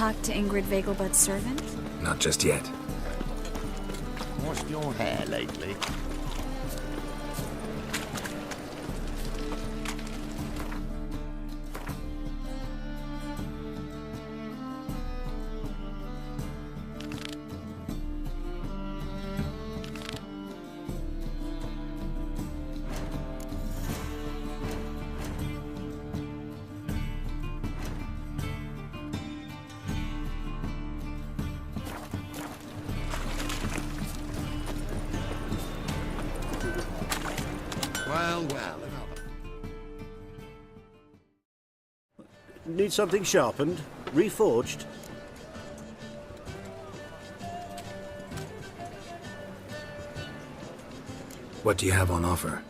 Talked to Ingrid Vegelbud's servant? Not just yet. Washed your hair lately? Well. Need something sharpened? Reforged? What do you have on offer?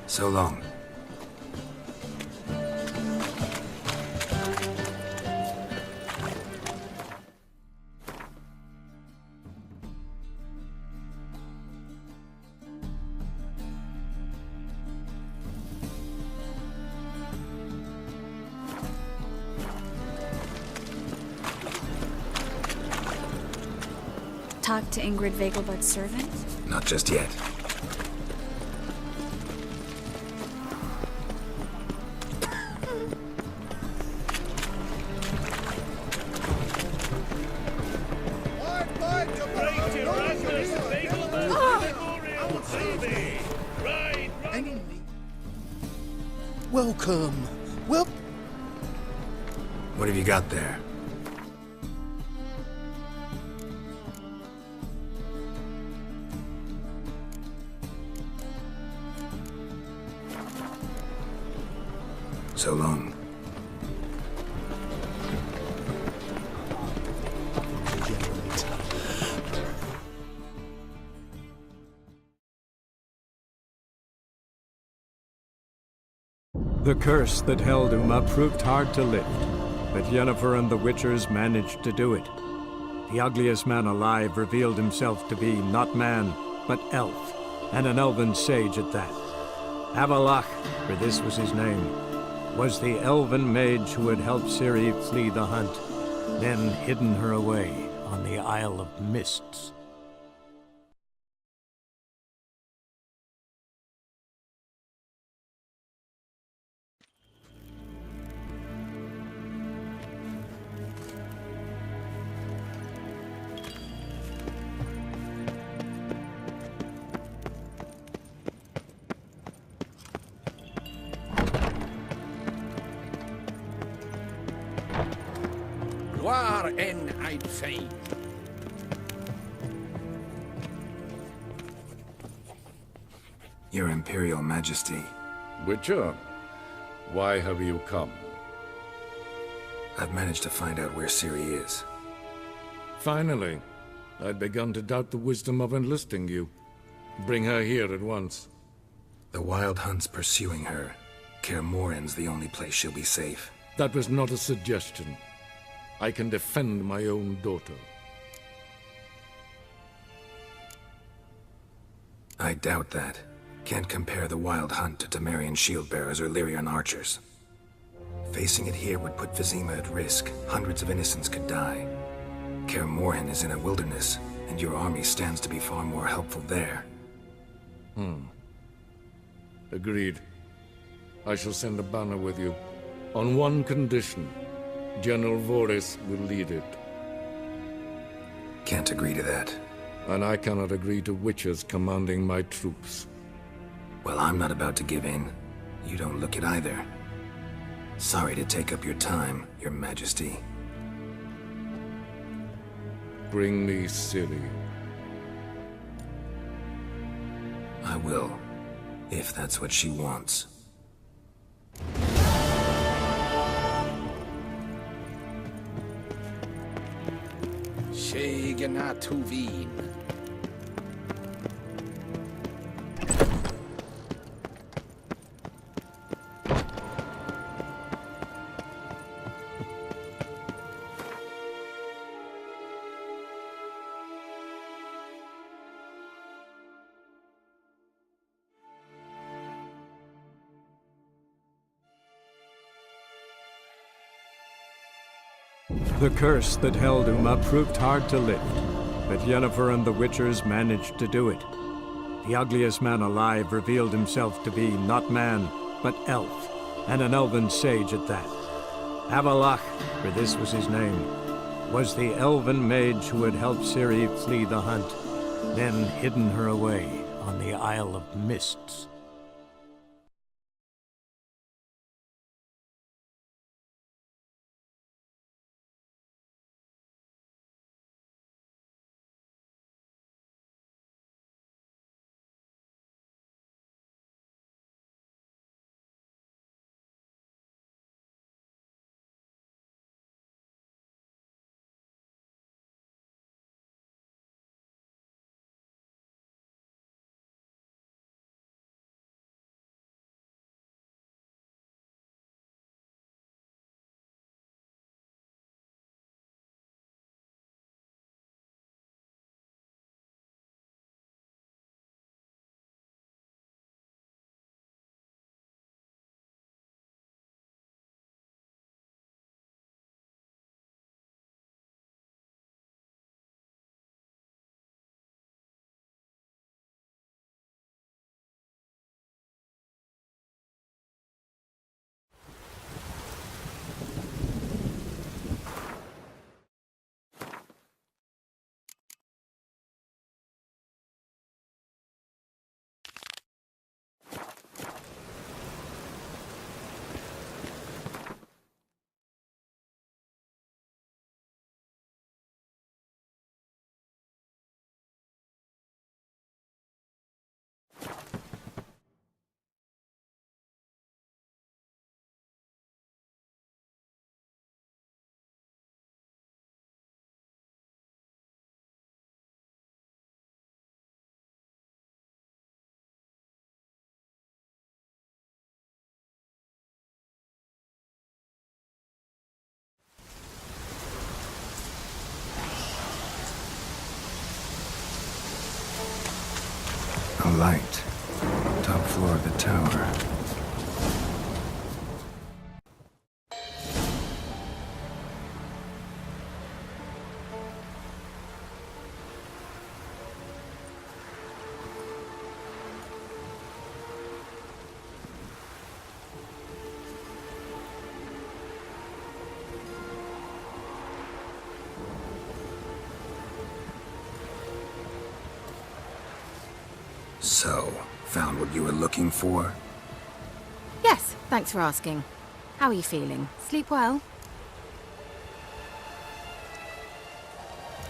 So long. Talked to Ingrid Vegelbud's servant? Not just yet. Welcome. Well, What have you got there? So long. The curse that held Uma proved hard to lift, but Yennefer and the Witchers managed to do it. The ugliest man alive revealed himself to be not man, but elf, and an elven sage at that. Avalach, for this was his name, was the elven mage who had helped Ciri flee the hunt, then hidden her away on the Isle of Mists. War en I'd fain. Your Imperial Majesty, Witcher, why have you come? I've managed to find out where Ciri is. Finally, I'd begun to doubt the wisdom of enlisting you. Bring her here at once. The Wild Hunt's pursuing her. Kaer Morhen's the only place she'll be safe. That was not a suggestion. I can defend my own daughter. I doubt that. Can't compare the Wild Hunt to Temerian shield-bearers or Lyrian archers. Facing it here would put Vizima at risk. Hundreds of innocents could die. Kaer Morhen is in a wilderness, and your army stands to be far more helpful there. Agreed. I shall send a banner with you. On one condition. General Voris will lead it. Can't agree to that. And I cannot agree to witches commanding my troops. Well, I'm not about to give in. You don't look it either. Sorry to take up your time, Your Majesty. Bring me Ciri. I will. If that's what she wants. Tuvin. The curse that held Uma proved hard to lift, but Yennefer and the Witchers managed to do it. The ugliest man alive revealed himself to be not man, but elf, and an elven sage at that. Avalach, for this was his name, was the elven mage who had helped Ciri flee the hunt, then hidden her away on the Isle of Mists. A light. Top floor of the tower. So, found what you were looking for? Yes, thanks for asking. How are you feeling? Sleep well?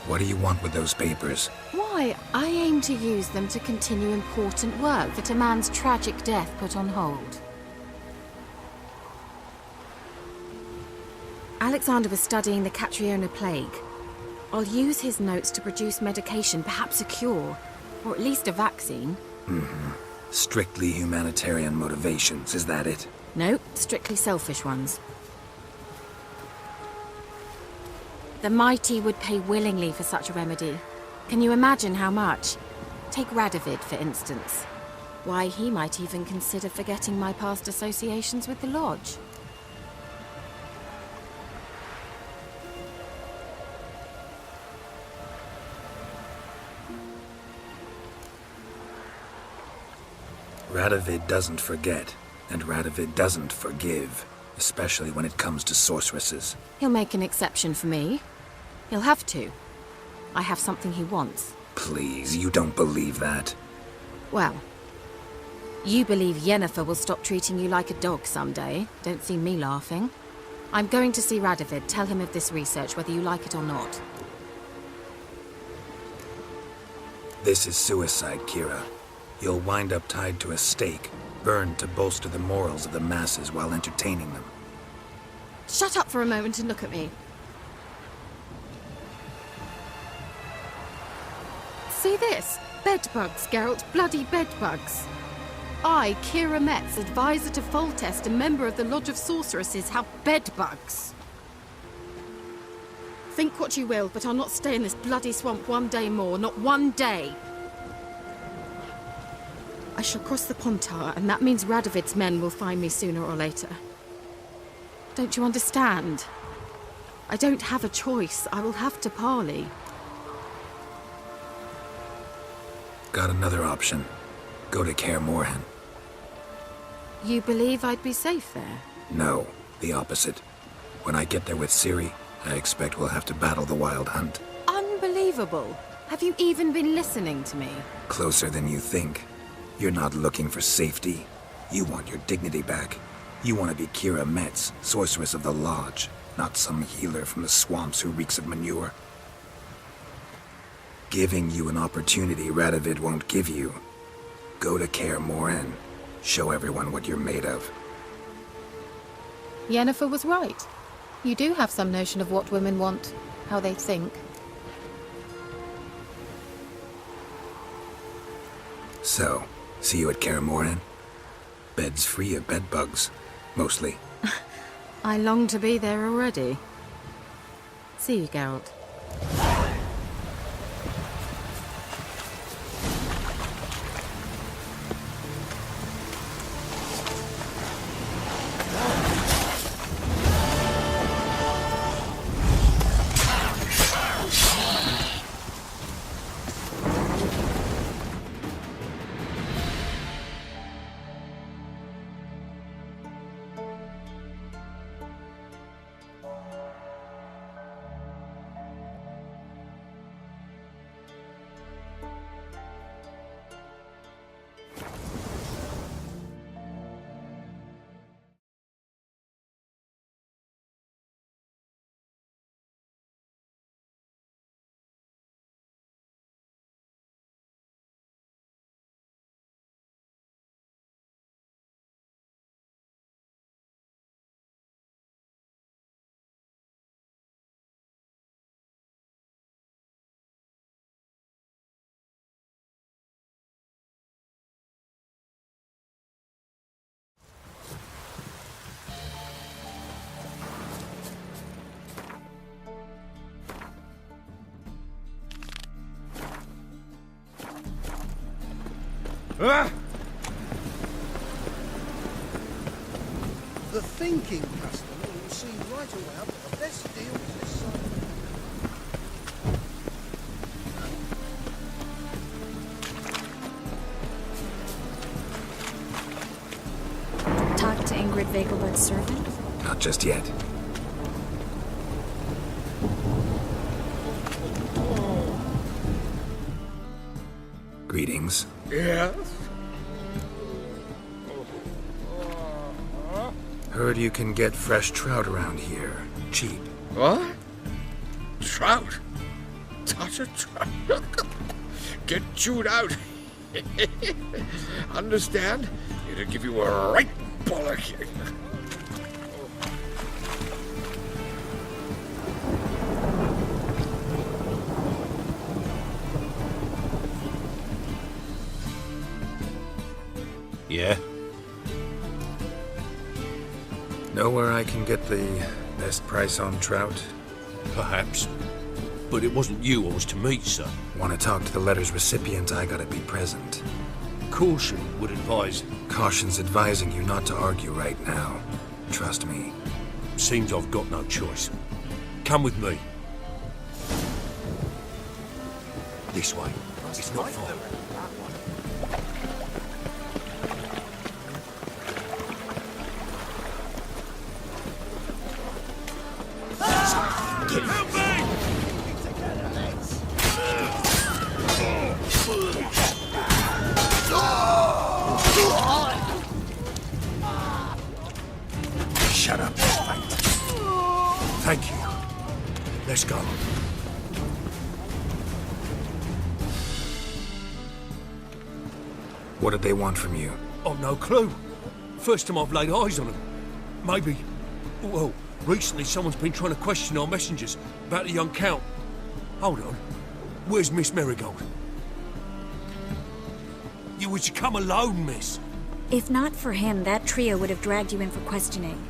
What do you want with those papers? Why, I aim to use them to continue important work that a man's tragic death put on hold. Alexander was studying the Catriona plague. I'll use his notes to produce medication, perhaps a cure, or at least a vaccine. Strictly humanitarian motivations, is that it? Nope, strictly selfish ones. The mighty would pay willingly for such a remedy. Can you imagine how much? Take Radovid, for instance. Why, he might even consider forgetting my past associations with the Lodge. Radovid doesn't forget, and Radovid doesn't forgive, especially when it comes to sorceresses. He'll make an exception for me. He'll have to. I have something he wants. Please, you don't believe that. Well, you believe Yennefer will stop treating you like a dog someday. Don't see me laughing. I'm going to see Radovid, tell him of this research, whether you like it or not. This is suicide, Kira. You'll wind up tied to a stake, burned to bolster the morals of the masses while entertaining them. Shut up for a moment and look at me. See this? Bedbugs, Geralt. Bloody bedbugs. I, Kira Metz, advisor to Foltest and member of the Lodge of Sorceresses, have bedbugs. Think what you will, but I'll not stay in this bloody swamp one day more. Not one day. I shall cross the Pontar, and that means Radovid's men will find me sooner or later. Don't you understand? I don't have a choice. I will have to parley. Got another option. Go to Kaer Morhen. You believe I'd be safe there? No, the opposite. When I get there with Ciri, I expect we'll have to battle the Wild Hunt. Unbelievable. Have you even been listening to me? Closer than you think. You're not looking for safety. You want your dignity back. You want to be Kira Metz, sorceress of the Lodge, not some healer from the swamps who reeks of manure. Giving you an opportunity Radovid won't give you. Go to Kaer Morhen. Show everyone what you're made of. Yennefer was right. You do have some notion of what women want, how they think. So, see you at Kaer Morhen? Beds free of bedbugs, mostly. I long to be there already. See you, Geralt. The thinking customer will see right away I've got the best deals this side. Talk to Ingrid Vegelbud's servant? Not just yet. Greetings. Yes? Heard you can get fresh trout around here. Cheap. What? Trout? Touch a trout? Get chewed out. Understand? It'll give you a right bollock. Yeah? Know where I can get the best price on trout? Perhaps. But it wasn't you I was to meet, sir. Want to talk to the letter's recipient, I gotta be present. Caution would advise. Caution's advising you not to argue right now. Trust me. Seems I've got no choice. Come with me. This way. It's not far. Shut up and fight. Thank you. Let's go. What did they want from you? I've no clue. First time I've laid eyes on them. Maybe... Well, recently someone's been trying to question our messengers about the young Count. Hold on. Where's Miss Marigold? You was to come alone, miss. If not for him, that trio would have dragged you in for questioning.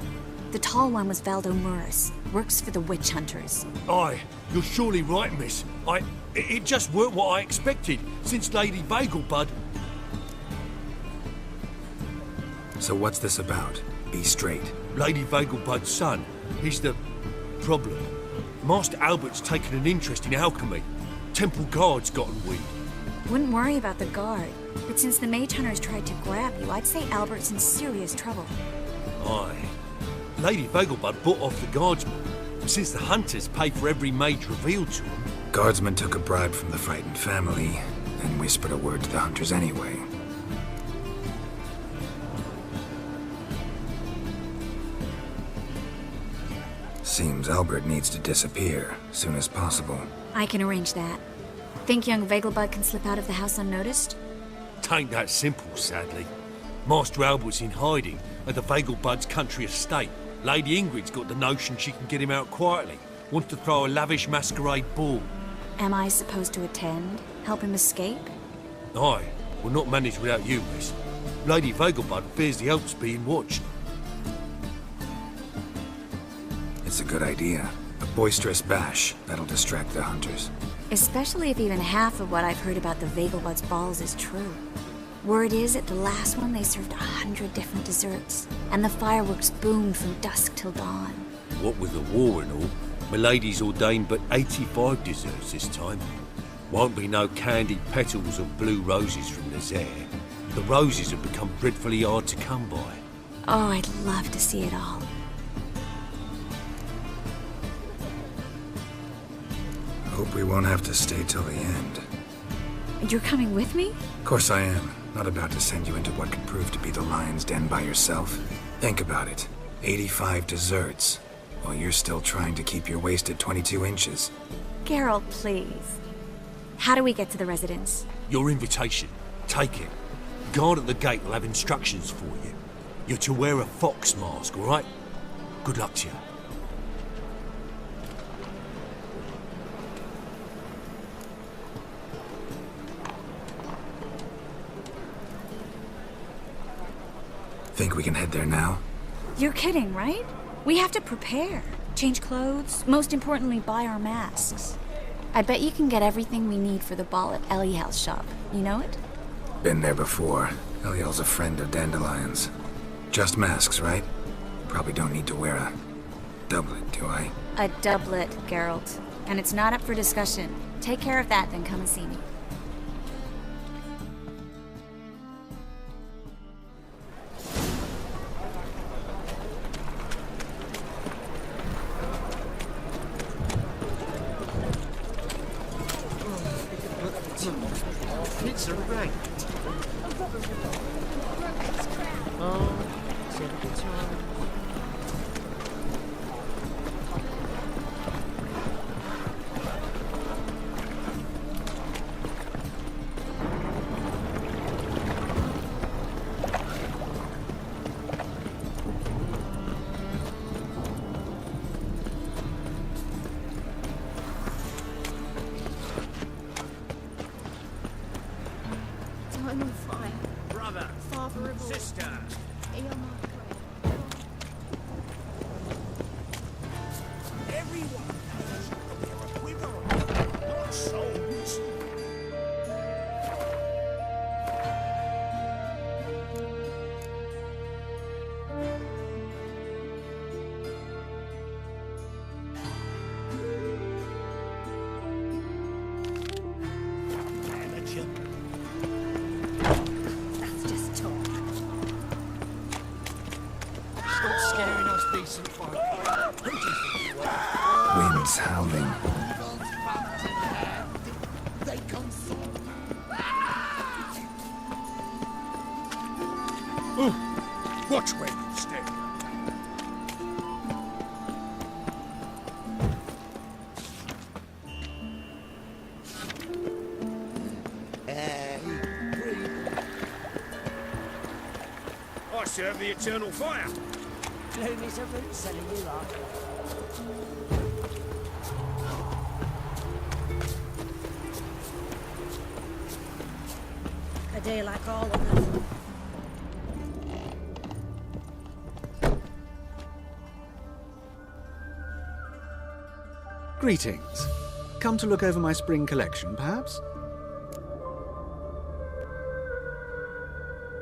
The tall one was Valdo Muris, works for the witch hunters. Aye, you're surely right, miss. It just weren't what I expected, since Lady Vegelbud... So what's this about? Be straight. Lady Vegelbud's son, he's the... problem. Master Albert's taken an interest in alchemy. Temple guards gotten wind. Wouldn't worry about the guard, but since the mage hunters tried to grab you, I'd say Albert's in serious trouble. Aye. Lady Vegelbud bought off the guardsmen, since the hunters pay for every mage revealed to them. Guardsmen took a bribe from the frightened family, and whispered a word to the hunters anyway. Seems Albert needs to disappear soon as possible. I can arrange that. Think young Vegelbud can slip out of the house unnoticed? Tain't that simple, sadly. Master Albert's in hiding at the Vegelbud's country estate. Lady Ingrid's got the notion she can get him out quietly. Wants to throw a lavish masquerade ball. Am I supposed to attend? Help him escape? Aye, we'll not manage without you, miss. Lady Vegelbud fears the Alps being watched. It's a good idea. A boisterous bash that'll distract the hunters. Especially if even half of what I've heard about the Vegelbud's balls is true. Word is, at the last one they served 100 different desserts, and the fireworks boomed from dusk till dawn. What with the war and all, Milady's ordained but 85 desserts this time. Won't be no candied petals of blue roses from Nazaire. The roses have become dreadfully hard to come by. Oh, I'd love to see it all. Hope we won't have to stay till the end. You're coming with me? Of course I am. Not about to send you into what could prove to be the lion's den by yourself. Think about it. 85 desserts, while you're still trying to keep your waist at 22 inches. Geralt, please. How do we get to the residence? Your invitation. Take it. Guard at the gate will have instructions for you. You're to wear a fox mask, all right? Good luck to you. Think we can head there now? You're kidding, right? We have to prepare. Change clothes, most importantly, buy our masks. I bet you can get everything we need for the ball at Eliel's shop. You know it? Been there before. Eliel's a friend of Dandelion's. Just masks, right? Probably don't need to wear a doublet, do I? A doublet, Geralt. And it's not up for discussion. Take care of that, then come and see me. It's a rank. Oh, it's a good time. I'm on fire. Brother, Father of all. sister, everyone knows that we're a quiver, not souls. Amateur. That's just talk. Stop scaring us decent folk. Who do you think you are? Wind's howling. They come through. Watch where you stay. serve the eternal fire. Loomy's a root seller, you are. A day like all of us. Greetings. Come to look over my spring collection, perhaps?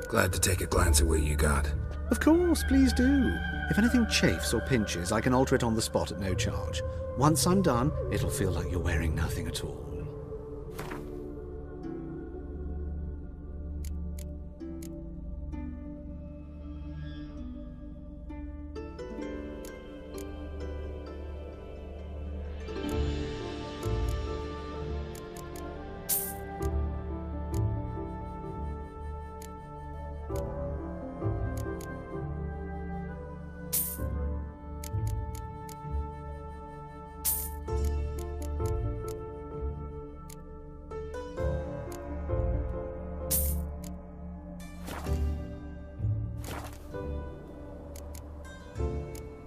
Glad to take a glance at what you got. Of course, please do. If anything chafes or pinches, I can alter it on the spot at no charge. Once I'm done, it'll feel like you're wearing nothing at all.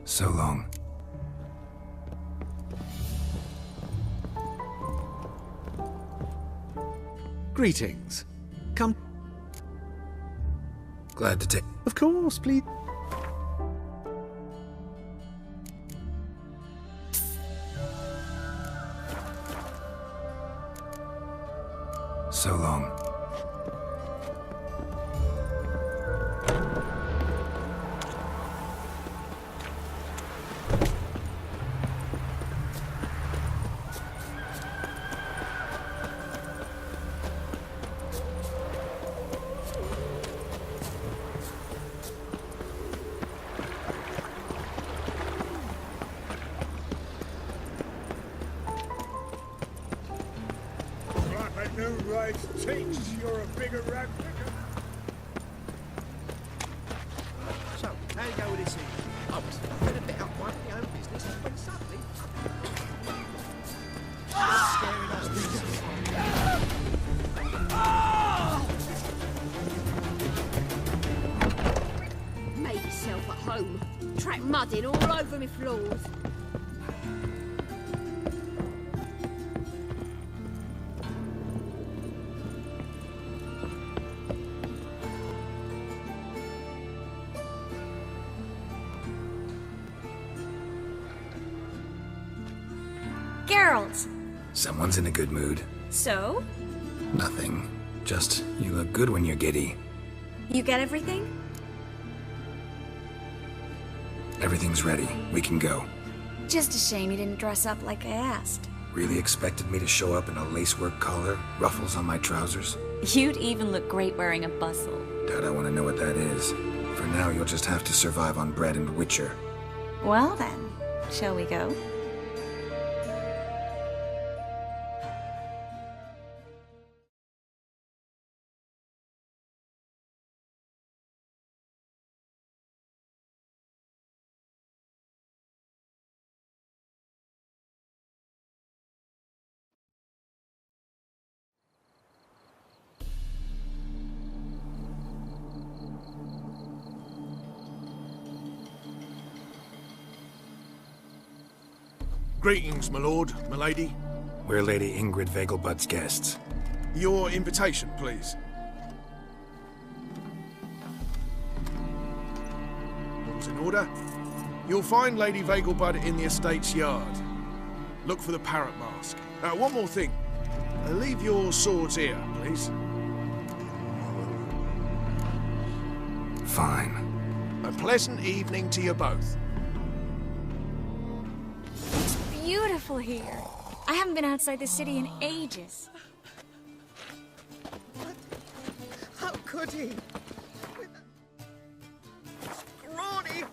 So long. Greetings. Come. Glad to take... Of course, please. So long. New rights teach you're a bigger rat picker. So, how you go with this evening? I was having a bit up minding my own business when suddenly... Scaring us business. Made yourself at home. Track mudding all over me floors. Geralt! Someone's in a good mood. So? Nothing. Just, you look good when you're giddy. You get everything? Everything's ready. We can go. Just a shame you didn't dress up like I asked. Really expected me to show up in a lacework collar, ruffles on my trousers? You'd even look great wearing a bustle. Doubt I want to know what that is. For now, you'll just have to survive on bread and Witcher. Well then, shall we go? Greetings, my lord, my lady. We're Lady Ingrid Vegelbud's guests. Your invitation, please. All's in order. You'll find Lady Vegelbud in the estate's yard. Look for the parrot mask. One more thing. Leave your swords here, please. Fine. A pleasant evening to you both. It's beautiful here. I haven't been outside the city in ages. How could he? Scrawny!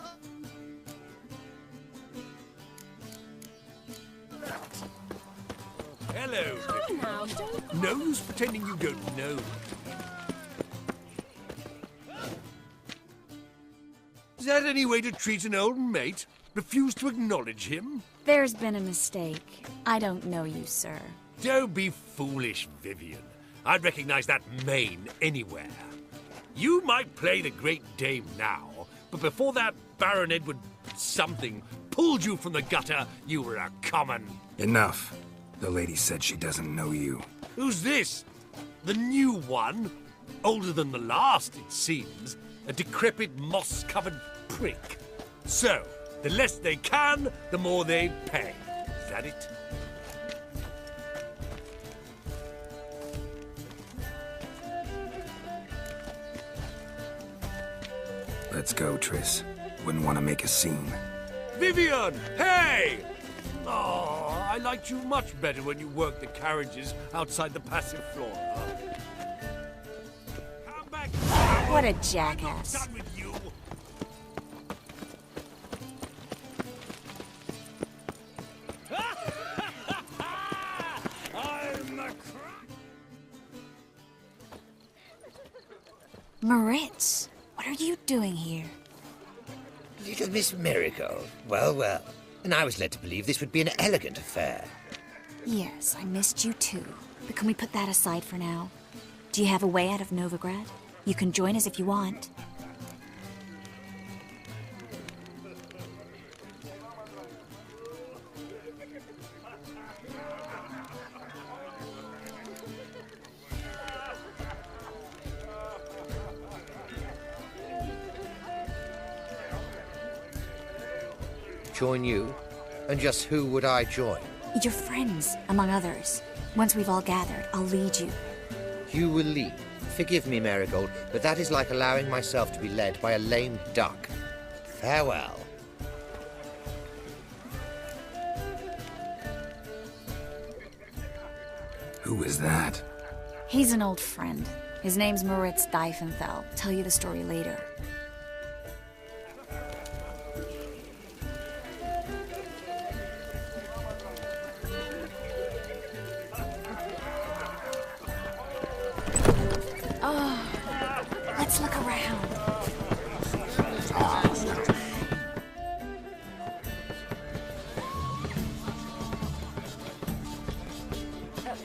Hello. Come now, don't... No use pretending you don't know. Is that any way to treat an old mate? Refuse to acknowledge him? There's been a mistake. I don't know you, sir. Don't be foolish, Vivian. I'd recognize that mane anywhere. You might play the Great Dame now, but before that Baron Edward something pulled you from the gutter, you were a common. Enough. The lady said she doesn't know you. Who's this? The new one? Older than the last, it seems. A decrepit, moss-covered prick. So, the less they can, the more they pay. Is that it? Let's go, Triss. Wouldn't want to make a scene. Vivian! Hey! Oh, I liked you much better when you worked the carriages outside the passive floor. Come back! What a jackass. I'm done with you. I'm the Moritz, what are you doing here? Little Miss Marigold. Well, well. And I was led to believe this would be an elegant affair. Yes, I missed you too. But can we put that aside for now? Do you have a way out of Novigrad? You can join us if you want. Join you? And just who would I join? Your friends, among others. Once we've all gathered, I'll lead you. You will lead. Forgive me, Marigold, but that is like allowing myself to be led by a lame duck. Farewell. Who is that? He's an old friend. His name's Moritz Diefenthal. Tell you the story later. Let's look around.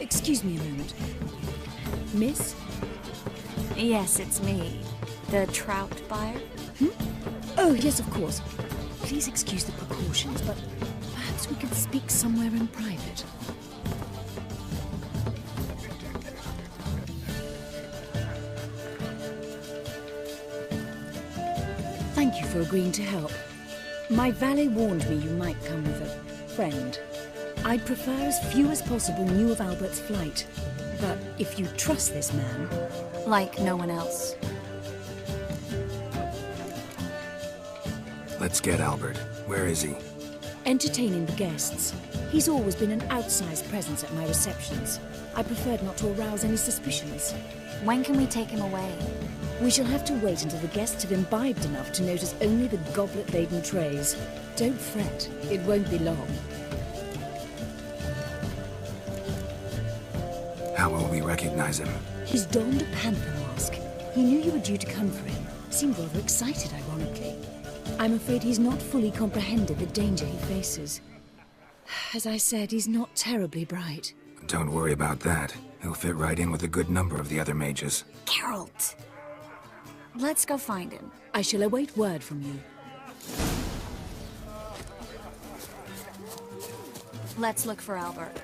Excuse me a moment. Miss? Yes, it's me. The trout buyer? Oh, yes, of course. Please excuse the precautions, but perhaps we could speak somewhere in private. Thank you for agreeing to help. My valet warned me you might come with a friend. I'd prefer as few as possible knew of Albert's flight. But if you trust this man... Like no one else. Let's get Albert. Where is he? Entertaining the guests. He's always been an outsized presence at my receptions. I preferred not to arouse any suspicions. When can we take him away? We shall have to wait until the guests have imbibed enough to notice only the goblet-laden trays. Don't fret, it won't be long. How will we recognize him? He's donned a panther mask. He knew you were due to come for him. Seemed rather excited, ironically. I'm afraid he's not fully comprehended the danger he faces. As I said, he's not terribly bright. Don't worry about that. He'll fit right in with a good number of the other mages. Geralt! Let's go find him. I shall await word from you. Let's look for Albert.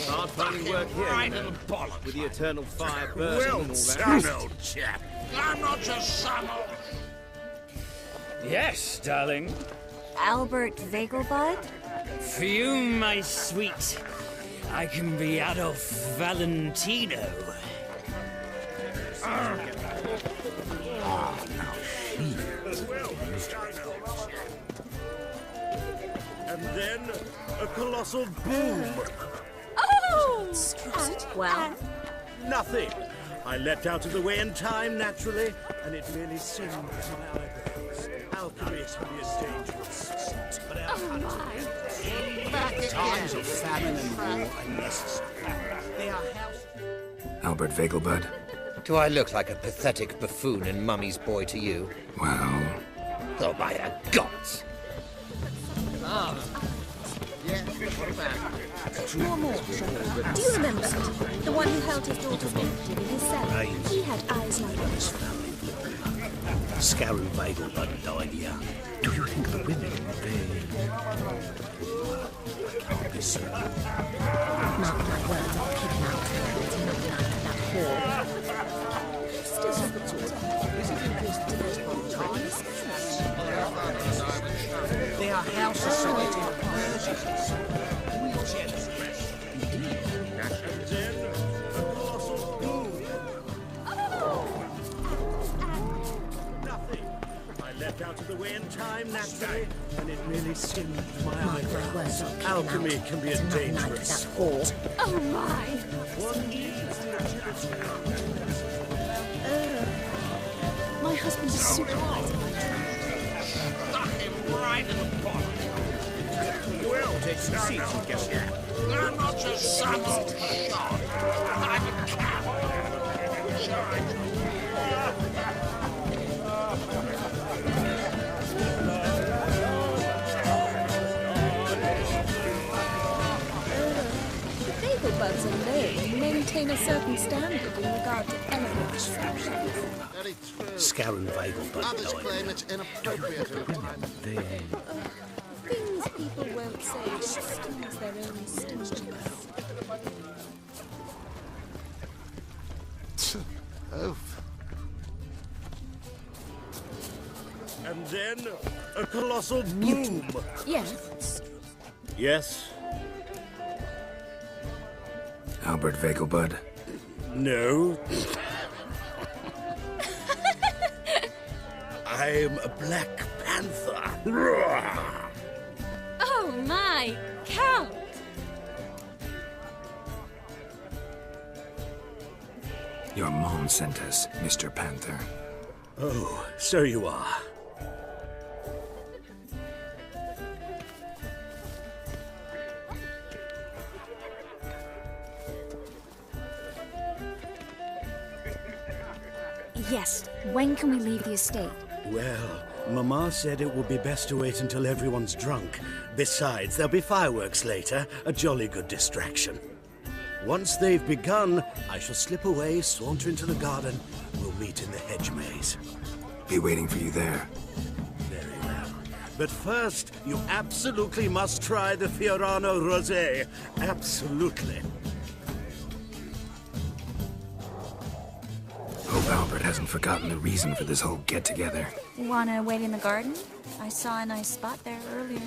Hard finding work here, Right you know, and bollocks. with the eternal fire burning Well and all that. done, old chap. I'm not your son. Yes, darling. Albert Vegelbud? For you, my sweet, I can be Adolf Valentino. And then a colossal boom. Oh! Well? Nothing. I leapt out of the way in time, naturally, and it really seemed to nowadays. Alchemy can be as dangerous. But Times of famine and war are necessary. they are house. Albert Vegelbud? Do I look like a pathetic buffoon and Mummy's boy to you? Well... Oh, by the gods! More. Do you remember the one who held his daughter's infant in his cell? Brains. He had eyes like This family Scarron Vegelbud died here. Do you think the women, I can't be certain. Mark my words, I'll kick him out to not like that whore. Still have the daughter. Is it interesting to those boys? They are house society purchases. Out of the way in time, naturally, and it really singed my eyebrows. Words, Alchemy can be a dangerous sport. Oh my! My husband is supervising my Stuck him right in the bottom. Well, take some seats and get here. I'm not just some old shot. I'm a cat. Sure, I Bugs and they maintain a certain standard in regard to elegant perceptions. Very true. Scarron Vegelbud Others died. claim it's inappropriate at times. Things people won't say stings their own stinginess. Oof. And then a colossal boom. Yes. Yes. Albert Vegelbud. No. I'm a Black Panther. Oh my, Count! Your mom sent us, Mr. Panther. Oh, so you are. Yes, when can we leave the estate? Well, Mama said it would be best to wait until everyone's drunk. Besides, there'll be fireworks later, a jolly good distraction. Once they've begun, I shall slip away, saunter into the garden. We'll meet in the hedge maze. Be waiting for you there. Very well. But first, you absolutely must try the Fiorano Rosé. Absolutely. Hope Albert hasn't forgotten the reason for this whole get-together. Wanna wait in the garden? I saw a nice spot there earlier.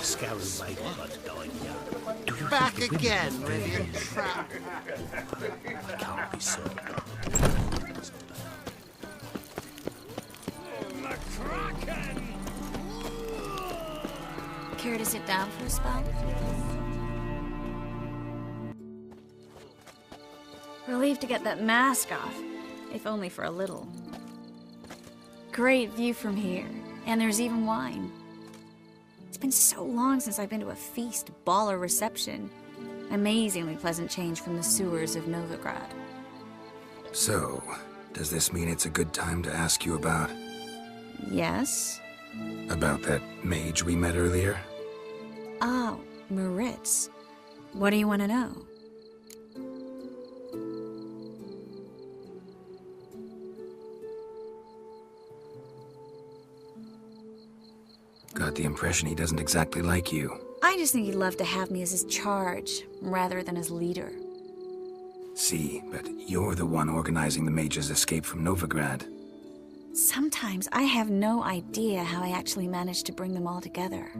Scarron Vegelbud died young. Back again, Radiant Trap. I can't be certain. Care to sit down for a spell? Relieved to get that mask off, if only for a little. Great view from here, and there's even wine. It's been so long since I've been to a feast, ball, or reception. Amazingly pleasant change from the sewers of Novigrad. So, does this mean it's a good time to ask you about... Yes? About that mage we met earlier? Oh, Moritz. What do you want to know? Got the impression he doesn't exactly like you. I just think he'd love to have me as his charge, rather than as leader. See, but you're the one organizing the mage's escape from Novigrad. Sometimes I have no idea how I actually managed to bring them all together.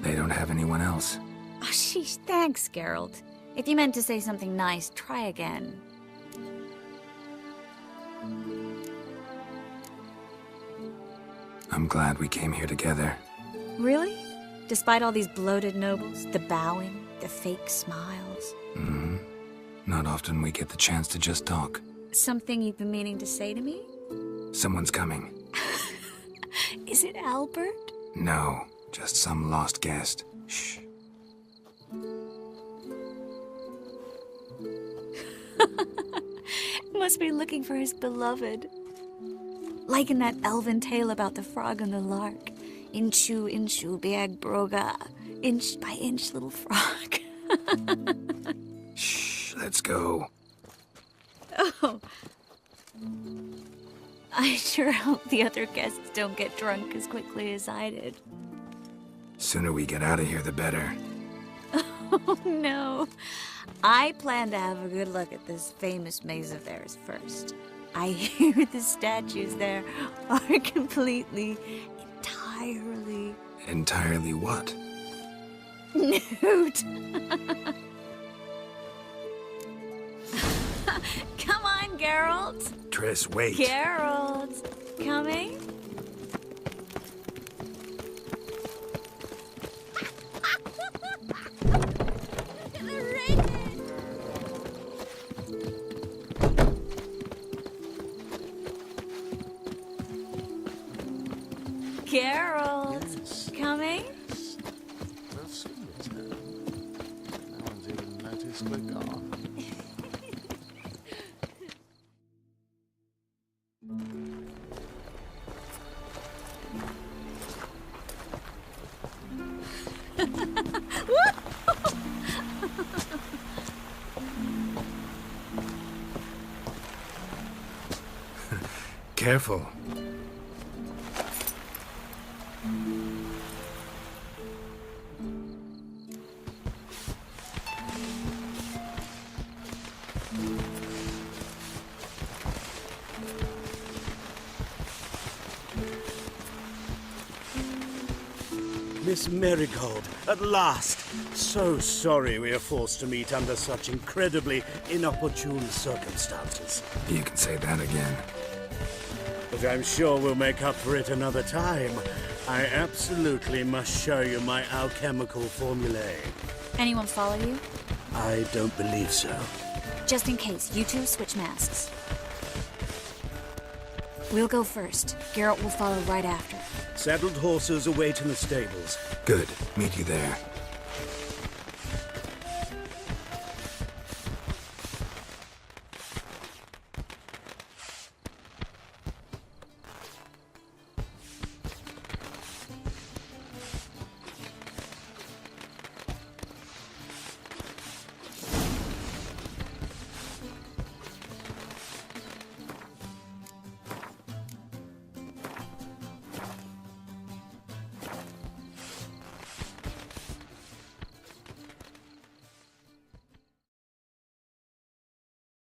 They don't have anyone else. Oh, sheesh, thanks, Geralt. If you meant to say something nice, try again. I'm glad we came here together. Really? Despite all these bloated nobles, the bowing, the fake smiles. Mm-hmm. Not often we get the chance to just talk. Something you've been meaning to say to me? Someone's coming. Is it Albert? No, just some lost guest. Shh. Must be looking for his beloved. Like in that elven tale about the frog and the lark. Inchu, inchu, biag broga. Inch by inch, little frog. Shh, let's go. Oh. I sure hope the other guests don't get drunk as quickly as I did. Sooner we get out of here, the better. Oh, no. I plan to have a good look at this famous maze of theirs first. I hear the statues there are entirely... Entirely what? Nude. Come on, Geralt. Triss, wait. Geralt. Coming? Geralt. Yes. Coming? Yes. I've seen it now. No one's even noticed we're gone. Careful. Miss Marigold, at last! So sorry we are forced to meet under such incredibly inopportune circumstances. You can say that again. But I'm sure we'll make up for it another time. I absolutely must show you my alchemical formulae. Anyone follow you? I don't believe so. Just in case, you two switch masks. We'll go first. Geralt will follow right after. Saddled horses await in the stables. Good. Meet you there.